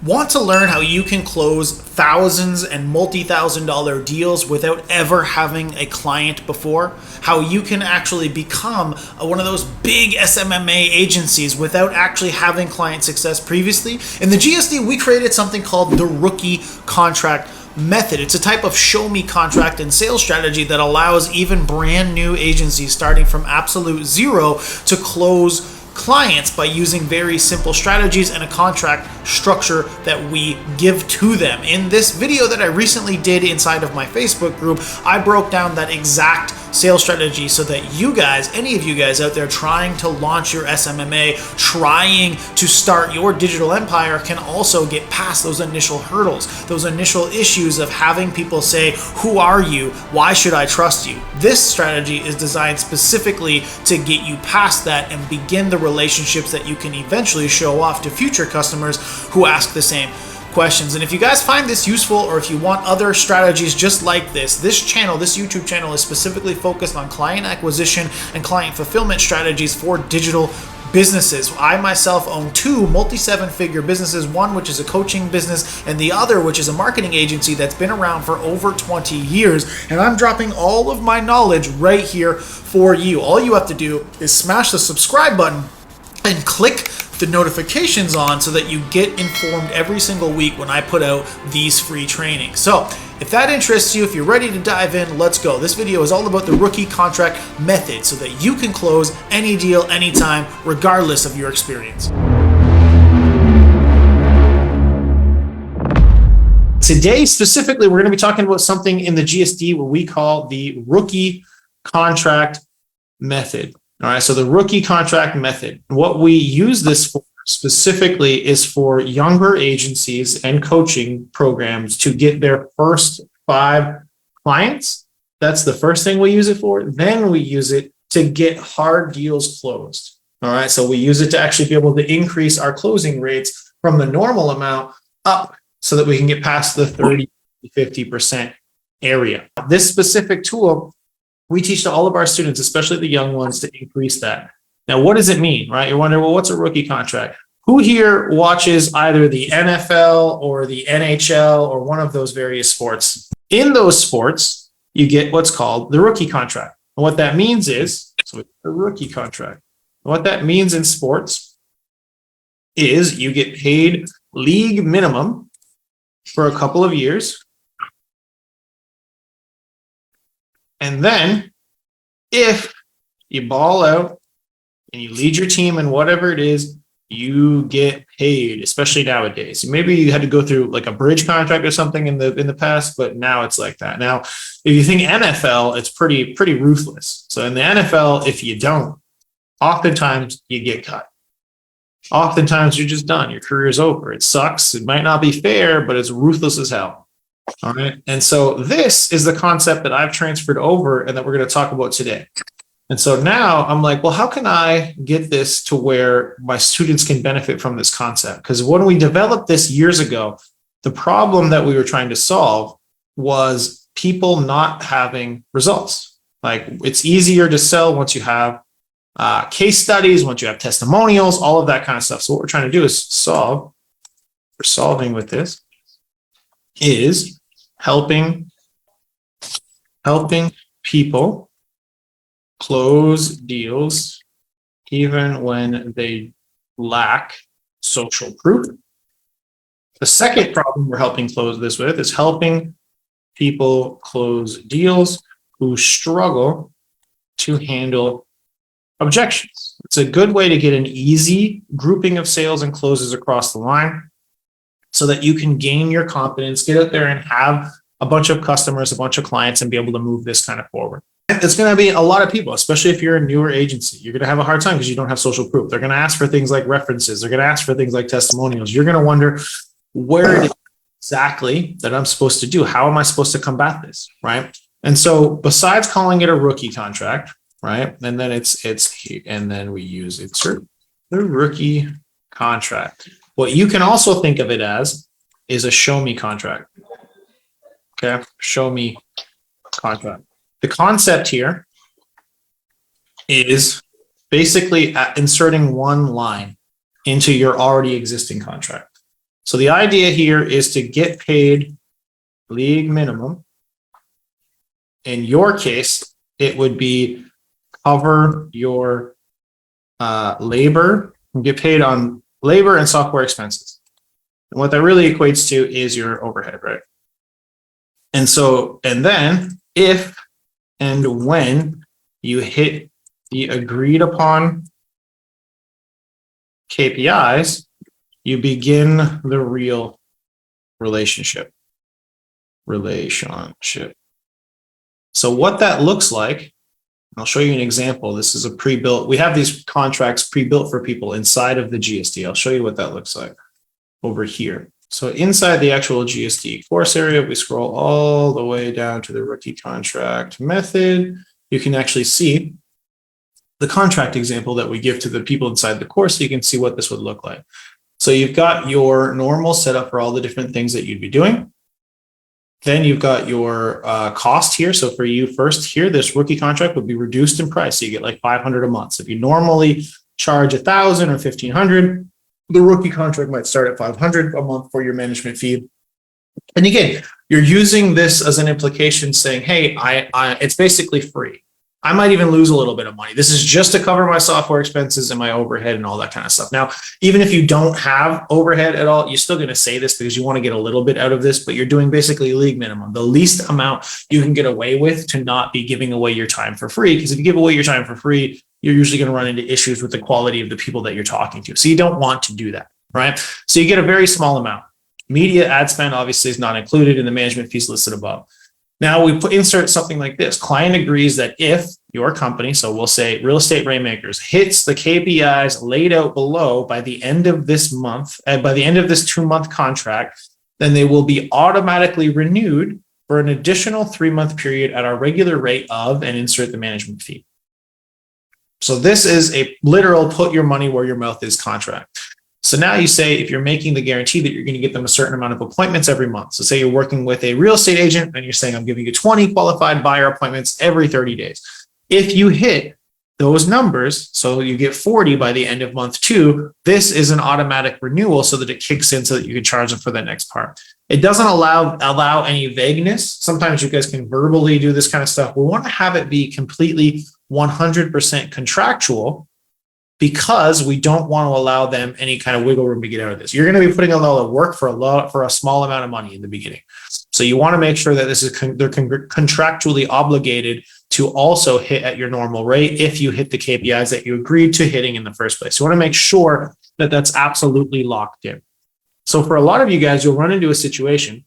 Want to learn how you can close thousands and multi-thousand-dollar deals without ever having a client before? How you can actually become one of those big SMMA agencies without actually having client success previously? In the GSD, we created something called the rookie contract method. It's a type of show me contract and sales strategy that allows even brand new agencies starting from absolute zero to close clients by using very simple strategies and a contract structure that we give to them. In this video that I recently did inside of my Facebook group, I broke down that exact sales strategy so that you guys, any of you guys out there trying to launch your SMMA, trying to start your digital empire, can also get past those initial hurdles, those initial issues of having people say, who are you? Why should I trust you? This strategy is designed specifically to get you past that and begin the relationships that you can eventually show off to future customers who ask the same questions. And if you guys find this useful, or if you want other strategies just like this YouTube channel is specifically focused on client acquisition and client fulfillment strategies for digital businesses. I myself own two multi-seven-figure businesses, one which is a coaching business and the other which is a marketing agency that's been around for over 20 years. And I'm dropping all of my knowledge right here for you. All you have to do is smash the subscribe button and click the notifications on so that you get informed every single week when I put out these free trainings. So if that interests you, if you're ready to dive in, let's go. This video is all about the rookie contract method so that you can close any deal anytime, regardless of your experience. Today, specifically, we're going to be talking about something in the GSD what we call the rookie contract method. All right, so the rookie contract method, what we use this for specifically is for younger agencies and coaching programs to get their first 5 clients. That's the first thing we use it for. Then we use it to get hard deals closed. All right, so we use it to actually be able to increase our closing rates from the normal amount up so that we can get past the 30 to 50% area. This specific tool, we teach to all of our students, especially the young ones, to increase that. Now, what does it mean, right? You're wondering, well, what's a rookie contract? Who here watches either the NFL or the NHL or one of those various sports? In those sports, you get what's called the rookie contract. And what that means is, so a rookie contract. And what that means in sports is you get paid league minimum for a couple of years. And then if you ball out and you lead your team in whatever it is, you get paid, especially nowadays. Maybe you had to go through like a bridge contract or something in the past, but now it's like that. Now, if you think NFL, it's pretty ruthless. So in the NFL, if you don't, oftentimes you get cut. Oftentimes you're just done. Your career is over. It sucks. It might not be fair, but it's ruthless as hell. All right. And so this is the concept that I've transferred over and that we're going to talk about today. And so now I'm like, well, how can I get this to where my students can benefit from this concept? Because when we developed this years ago, the problem that we were trying to solve was people not having results. Like, it's easier to sell once you have case studies, once you have testimonials, all of that kind of stuff. So what we're trying to do is solving with this is helping people close deals even when they lack social proof. The second problem we're helping close this with is helping people close deals who struggle to handle objections. It's a good way to get an easy grouping of sales and closes across the line, so that you can gain your confidence, get out there and have a bunch of customers, a bunch of clients, and be able to move this kind of forward. It's going to be a lot of people, especially if you're a newer agency. You're going to have a hard time because you don't have social proof. They're going to ask for things like references. They're going to ask for things like testimonials. You're going to wonder, where it is exactly that I'm supposed to do? How am I supposed to combat this, right? And so besides calling it a rookie contract, right? And then and then we use insert the rookie contract. What you can also think of it as is a show me contract. Okay, show me contract. The concept here is basically inserting one line into your already existing contract. So the idea here is to get paid league minimum. In your case, it would be cover your labor, get paid on labor and software expenses. And what that really equates to is your overhead, right? And so, and then if and when you hit the agreed upon KPIs, you begin the real relationship. So what that looks like, I'll show you an example. This is a pre-built, we have these contracts pre-built for people inside of the GSD. I'll show you what that looks like over here. So inside the actual GSD course area, we scroll all the way down to the rookie contract method. You can actually see the contract example that we give to the people inside the course, so you can see what this would look like. So you've got your normal setup for all the different things that you'd be doing. Then you've got your cost here. So for you first here, this rookie contract would be reduced in price. So you get like $500 a month. So if you normally charge $1,000 or $1,500, the rookie contract might start at $500 a month for your management fee. And again, you're using this as an implication saying, hey, it's basically free. I might even lose a little bit of money. This is just to cover my software expenses and my overhead and all that kind of stuff. Now, even if you don't have overhead at all, you're still going to say this because you want to get a little bit out of this, but you're doing basically league minimum, the least amount you can get away with to not be giving away your time for free. Because if you give away your time for free, you're usually going to run into issues with the quality of the people that you're talking to. So you don't want to do that, right? So you get a very small amount. Media ad spend obviously is not included in the management fees listed above. Now we insert something like this. Client agrees that if your company, so we'll say Real Estate Rainmakers, hits the KPIs laid out below by the end of this month, and by the end of this 2-month contract, then they will be automatically renewed for an additional 3-month period at our regular rate of, and insert the management fee. So this is a literal put your money where your mouth is contract. So now you say, if you're making the guarantee that you're going to get them a certain amount of appointments every month. So say you're working with a real estate agent and you're saying, I'm giving you 20 qualified buyer appointments every 30 days. If you hit those numbers, so you get 40 by the end of month 2, this is an automatic renewal so that it kicks in so that you can charge them for the next part. It doesn't allow any vagueness. Sometimes you guys can verbally do this kind of stuff. We want to have it be completely 100% contractual, because we don't want to allow them any kind of wiggle room to get out of this. You're going to be putting a lot of work for a small amount of money in the beginning. So you want to make sure that this is they're contractually obligated to also hit at your normal rate if you hit the KPIs that you agreed to hitting in the first place. You want to make sure that that's absolutely locked in. So for a lot of you guys, you'll run into a situation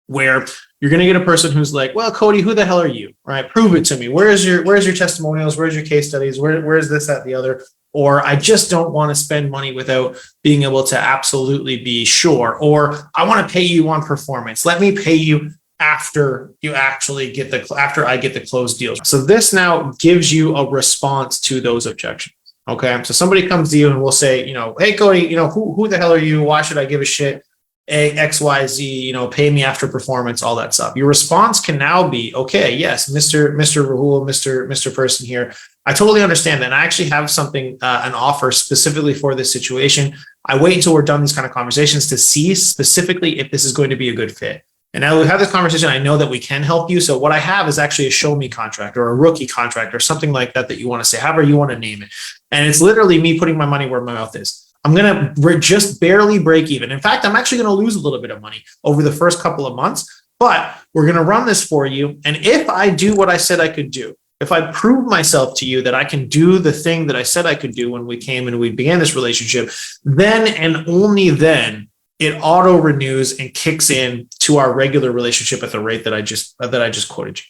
where you're going to get a person who's like, well, Cody, who the hell are you? Right? Prove it to me. Where's your testimonials? Where's your case studies? Where's this, that, the other? Or I just don't want to spend money without being able to absolutely be sure. Or I want to pay you on performance. Let me pay you after you actually after I get the closed deals. So this now gives you a response to those objections. Okay. So somebody comes to you and will say, hey, Cody, who the hell are you? Why should I give a shit? X, Y, Z, pay me after performance, all that stuff. Your response can now be, okay, yes, Mr. Rahul, Mr. Person here. I totally understand that. And I actually have something, an offer specifically for this situation. I wait until we're done these kind of conversations to see specifically if this is going to be a good fit. And now we have this conversation. I know that we can help you. So what I have is actually a show me contract or a rookie contract or something like that you want to say, however you want to name it. And it's literally me putting my money where my mouth is. I'm going to just barely break even. In fact, I'm actually going to lose a little bit of money over the first couple of months, but we're going to run this for you. And if I do what I said I could do, if I prove myself to you that I can do the thing that I said I could do when we came and we began this relationship, then and only then it auto renews and kicks in to our regular relationship at the rate that I just quoted you.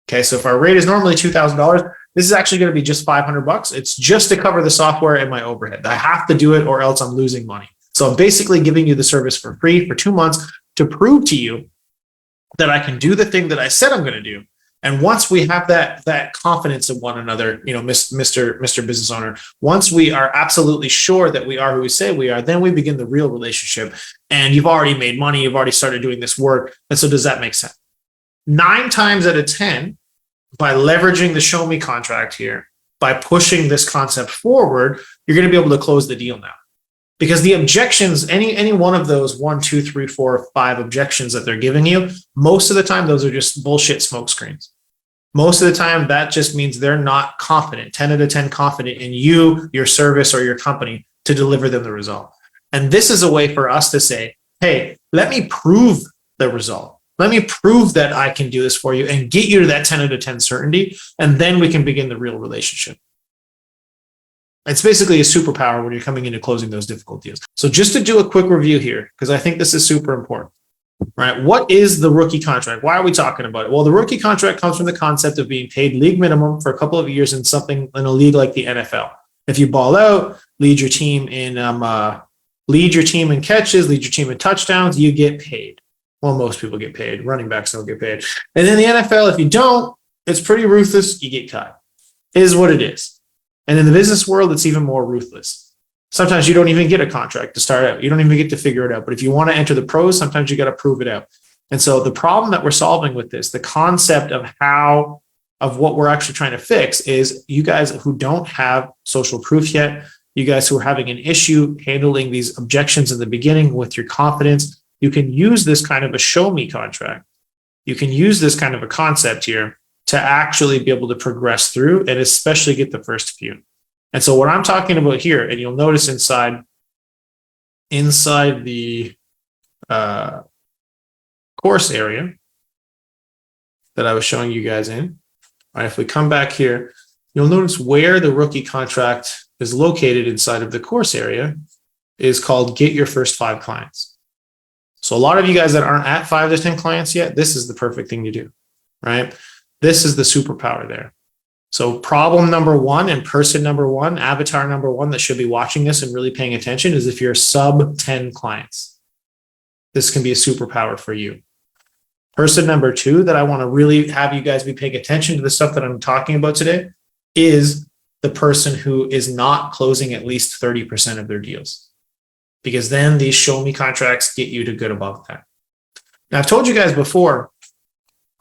Okay. So if our rate is normally $2,000, this is actually going to be just $500. It's just to cover the software and my overhead. I have to do it or else I'm losing money. So I'm basically giving you the service for free for 2 months to prove to you that I can do the thing that I said I'm going to do. And once we have that confidence in one another, Mr. Business Owner, once we are absolutely sure that we are who we say we are, then we begin the real relationship. And you've already made money. You've already started doing this work. And so does that make sense? 9 times out of 10, by leveraging the show me contract here, by pushing this concept forward, you're going to be able to close the deal now. Because the objections, any one of those 1, 2, 3, 4, 5 objections that they're giving you, most of the time, those are just bullshit smoke screens. Most of the time, that just means they're not confident, 10 out of 10 confident in you, your service, or your company to deliver them the result. And this is a way for us to say, hey, let me prove the result. Let me prove that I can do this for you and get you to that 10 out of 10 certainty. And then we can begin the real relationship. It's basically a superpower when you're coming into closing those difficult deals. So just to do a quick review here, because I think this is super important, right? What is the rookie contract? Why are we talking about it? Well, the rookie contract comes from the concept of being paid league minimum for a couple of years in something in a league like the NFL. If you ball out, lead your team in catches, lead your team in touchdowns, you get paid. Well, most people get paid. Running backs don't get paid. And in the NFL, if you don't, it's pretty ruthless. You get cut. It is what it is. And in the business world, it's even more ruthless. Sometimes you don't even get a contract to start out. You don't even get to figure it out. But if you want to enter the pros, sometimes you got to prove it out. And so the problem that we're solving with this, the concept of what we're actually trying to fix is you guys who don't have social proof yet, you guys who are having an issue handling these objections in the beginning with your confidence, you can use this kind of a show me contract. You can use this kind of a concept here to actually be able to progress through and especially get the first few. And so what I'm talking about here, and you'll notice inside the course area that I was showing you guys in, all right, if we come back here, you'll notice where the rookie contract is located inside of the course area is called Get Your First 5 Clients. So a lot of you guys that aren't at 5 to 10 clients yet, this is the perfect thing to do, right? This is the superpower there. So problem number 1 and person number 1, avatar number 1 that should be watching this and really paying attention is if you're sub 10 clients. This can be a superpower for you. Person number 2 that I want to really have you guys be paying attention to the stuff that I'm talking about today is the person who is not closing at least 30% of their deals. Because then these show me contracts get you to good above that. Now, I've told you guys before,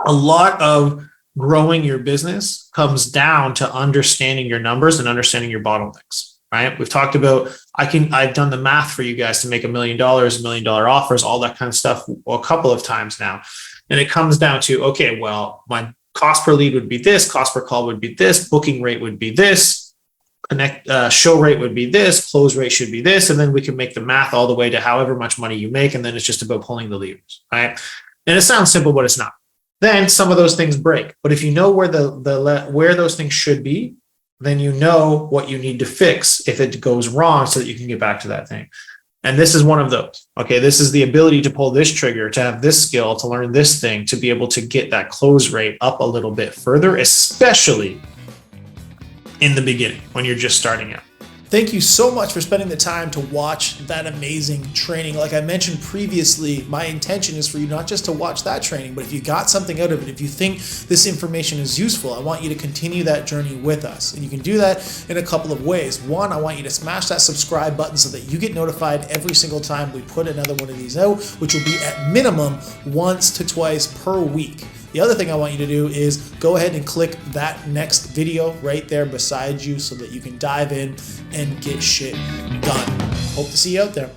a lot of growing your business comes down to understanding your numbers and understanding your bottlenecks, right? We've talked about, I've done the math for you guys to make $1 million, $1 million offers, all that kind of stuff a couple of times now. And it comes down to, okay, well, my cost per lead would be this, cost per call would be this, booking rate would be this, show rate would be this, close rate should be this, and then we can make the math all the way to however much money you make, and then it's just about pulling the levers, right? And it sounds simple, but it's not. Then some of those things break. But if you know where where those things should be, then you know what you need to fix if it goes wrong so that you can get back to that thing. And this is one of those. Okay, this is the ability to pull this trigger, to have this skill, to learn this thing, to be able to get that close rate up a little bit further, especially in the beginning when you're just starting out. Thank you so much for spending the time to watch that amazing training. Like I mentioned previously, my intention is for you not just to watch that training, but if you got something out of it, if you think this information is useful, I want you to continue that journey with us. And you can do that in a couple of ways. One, I want you to smash that subscribe button so that you get notified every single time we put another one of these out, which will be at minimum once to twice per week. The other thing I want you to do is go ahead and click that next video right there beside you so that you can dive in and get shit done. Hope to see you out there.